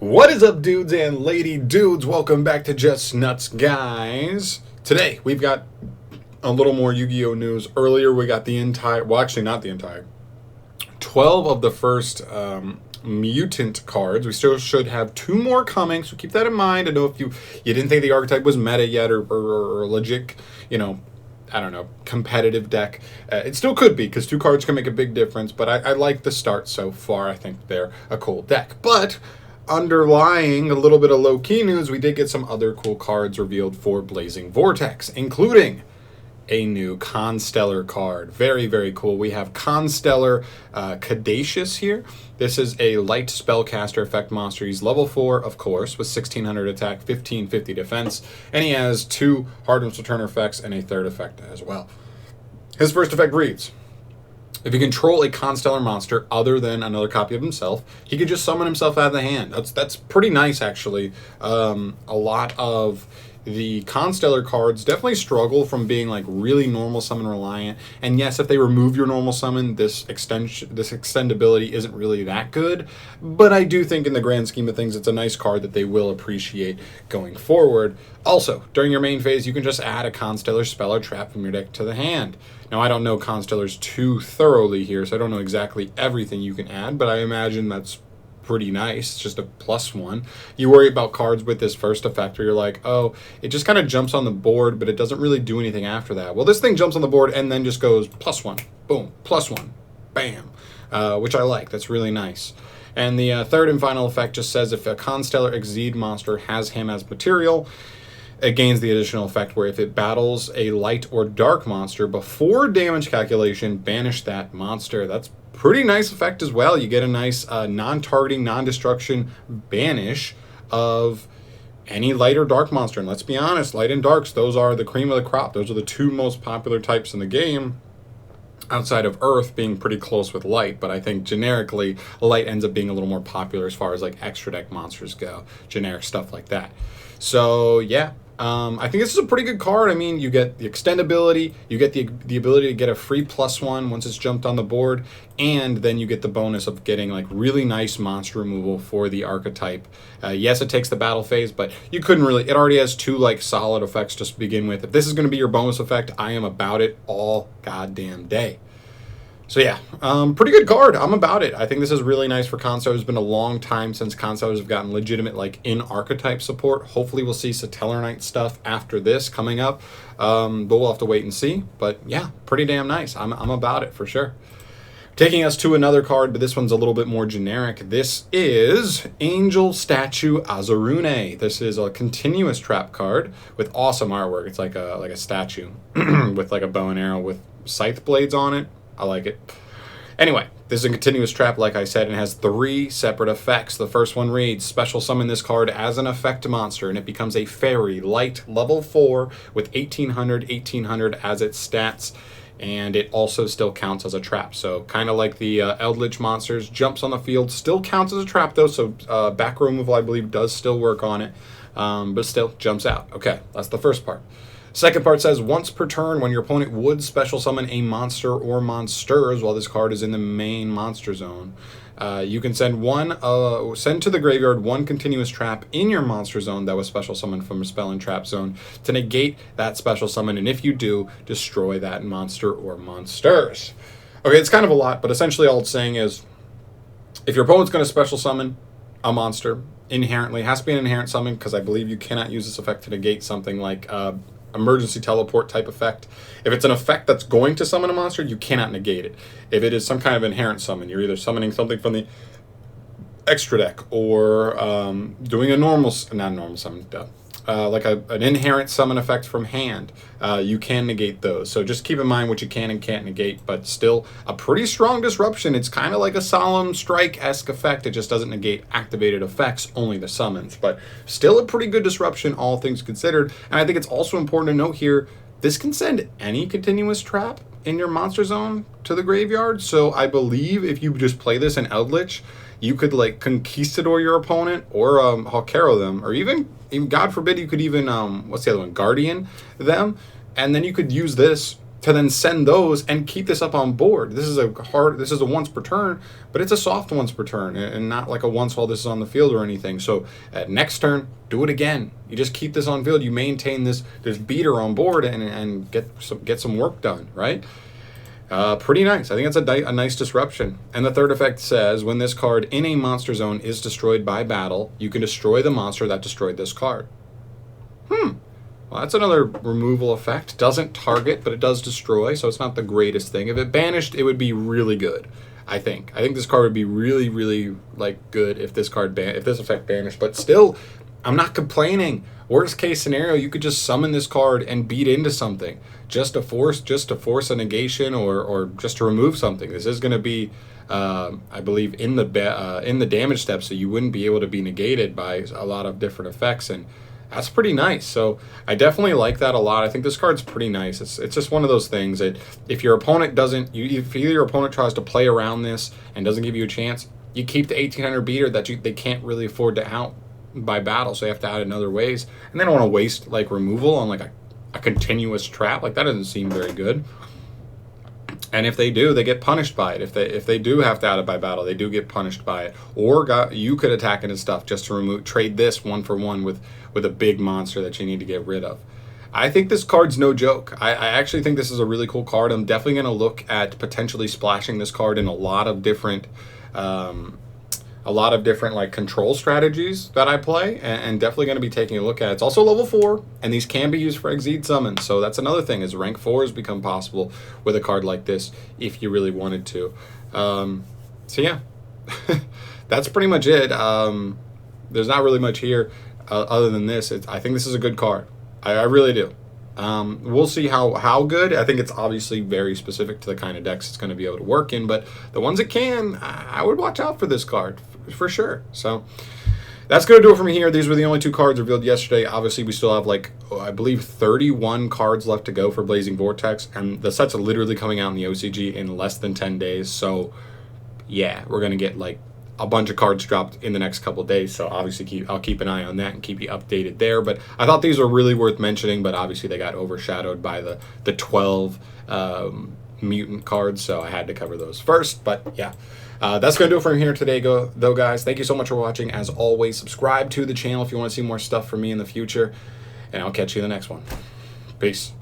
What is up, dudes and lady dudes? Welcome back to Just Nuts, guys. Today, we've got a little more Yu-Gi-Oh! News. Earlier, we got the entire, well, actually, not the entire, 12 of the first mutant cards. We still should have 2 more coming, so keep that in mind. I know if you didn't think the archetype was meta yet or legit, I don't know, competitive deck. It still could be, because 2 cards can make a big difference, but I like the start so far. I think they're a cool deck. But underlying a little bit of low-key news, we did get some other cool cards revealed for Blazing Vortex, including a new Constellar card. Very, very cool. We have Constellar Caduceus here. This is a light spellcaster effect monster. He's level 4, of course, with 1600 attack, 1550 defense, and he has 2 Hardened Returner effects and a 3rd effect as well. His first effect reads: if you control a Constellar monster other than another copy of himself, he could just summon himself out of the hand. That's pretty nice, actually. A lot of the Constellar cards definitely struggle from being like really normal summon reliant. And yes, if they remove your normal summon, this extendability isn't really that good. But I do think in the grand scheme of things, it's a nice card that they will appreciate going forward. Also, during your main phase, you can just add a Constellar spell or trap from your deck to the hand. Now, I don't know Constellars too thoroughly here, so I don't know exactly everything you can add, but I imagine that's pretty nice. It's just a +1. You worry about cards with this first effect where you're like, oh, it just kind of jumps on the board, but it doesn't really do anything after that. Well, this thing jumps on the board and then just goes +1, boom, +1, bam, which I like. That's really nice. And the 3rd and final effect just says if a Constellar Exceed monster has him as material, it gains the additional effect where if it battles a light or dark monster before damage calculation, banish that monster. That's pretty nice effect as well. You get a nice non-targeting, non-destruction banish of any light or dark monster. And let's be honest, light and darks, those are the cream of the crop. Those are the 2 most popular types in the game, outside of Earth being pretty close with light. But I think generically, light ends up being a little more popular as far as like extra deck monsters go, generic stuff like that. So yeah, I think this is a pretty good card. I mean, you get the extendability, you get the ability to get a free +1 once it's jumped on the board, and then you get the bonus of getting like really nice monster removal for the archetype. Yes, it takes the battle phase, but you couldn't really, it already has 2 like solid effects just to begin with. If this is going to be your bonus effect, I am about it all goddamn day. So yeah, pretty good card. I'm about it. I think this is really nice for Constellars. It's been a long time since Constellars have gotten legitimate like in-archetype support. Hopefully we'll see Satellar Knight stuff after this coming up, but we'll have to wait and see. But yeah, pretty damn nice. I'm about it for sure. Taking us to another card, but this one's a little bit more generic. This is Angel Statue Azarune. This is a continuous trap card with awesome artwork. It's like a statue with like a bow and arrow with scythe blades on it. I like it. Anyway, this is a continuous trap, like I said, and has 3 separate effects. The first one reads: special summon this card as an effect monster, and it becomes a fairy, light, level 4, with 1800 as its stats, and it also still counts as a trap. So kind of like the Eldritch monsters, jumps on the field, still counts as a trap though, so back row removal, I believe, does still work on it, but still jumps out. Okay, that's the first part. Second part says, once per turn, when your opponent would special summon a monster or monsters while this card is in the main monster zone, you can send to the graveyard 1 continuous trap in your monster zone that was special summoned from a spell and trap zone to negate that special summon, and if you do, destroy that monster or monsters. Okay, it's kind of a lot, but essentially all it's saying is, if your opponent's going to special summon a monster, inherently, it has to be an inherent summon, because I believe you cannot use this effect to negate something like emergency teleport type effect. If it's an effect that's going to summon a monster, you cannot negate it. If it is some kind of inherent summon, you're either summoning something from the extra deck or doing a not normal summon, like an inherent summon effect from hand, you can negate those. So just keep in mind what you can and can't negate, but still a pretty strong disruption. It's kind of like a Solemn Strike-esque effect. It just doesn't negate activated effects, only the summons, but still a pretty good disruption, all things considered. And I think it's also important to note here, this can send any continuous trap in your monster zone to the graveyard. So I believe if you just play this in Eldritch, you could like Conquistador your opponent, or Hawkero them, or even God forbid, you could even, what's the other one, Guardian them, and then you could use this to then send those and keep this up on board. This is a once per turn, but it's a soft once per turn and not like a once while this is on the field or anything. So at next turn, do it again. You just keep this on field. You maintain this beater on board and get some work done, right? Pretty nice. I think it's a nice disruption. And the third effect says, when this card in a monster zone is destroyed by battle, you can destroy the monster that destroyed this card. Well, that's another removal effect. Doesn't target, but it does destroy, so it's not the greatest thing. If it banished, it would be really good, I think. I think this card would be really, really like good if this effect banished. But still, I'm not complaining. Worst case scenario, you could just summon this card and beat into something. Just to force a negation or just to remove something. This is going to be, I believe, in the damage step, so you wouldn't be able to be negated by a lot of different effects, and that's pretty nice. So I definitely like that a lot. I think this card's pretty nice. It's just one of those things that if your opponent if your opponent tries to play around this and doesn't give you a chance, you keep the 1800 beater that they can't really afford to out by battle, so they have to add in other ways, and they don't want to waste like removal on like a continuous trap. Like that doesn't seem very good. And if they do, they get punished by it. If they do have to add it by battle, they do get punished by it. Or you could attack into stuff just to trade this 1-for-1 with a big monster that you need to get rid of. I think this card's no joke. I actually think this is a really cool card. I'm definitely going to look at potentially splashing this card in a lot of different like control strategies that I play, and definitely going to be taking a look at it. It's also level 4, and these can be used for Exceed summons, so that's another thing, is rank 4s become possible with a card like this if you really wanted to. So yeah, that's pretty much it. There's not really much here other than this. I think this is a good card. I really do. We'll see how good. I think it's obviously very specific to the kind of decks it's going to be able to work in, but the ones it can, I would watch out for this card for sure. So that's going to do it from here. These were the only 2 cards revealed yesterday. Obviously, we still have I believe 31 cards left to go for Blazing Vortex, and the set's are literally coming out in the OCG in less than 10 days. So yeah, we're going to get a bunch of cards dropped in the next couple of days, so obviously I'll keep an eye on that and keep you updated there. But I thought these were really worth mentioning, but obviously they got overshadowed by the 12 mutant cards, so I had to cover those first. But yeah, that's going to do it from here today, though, guys. Thank you so much for watching. As always, subscribe to the channel if you want to see more stuff from me in the future, and I'll catch you in the next one. Peace.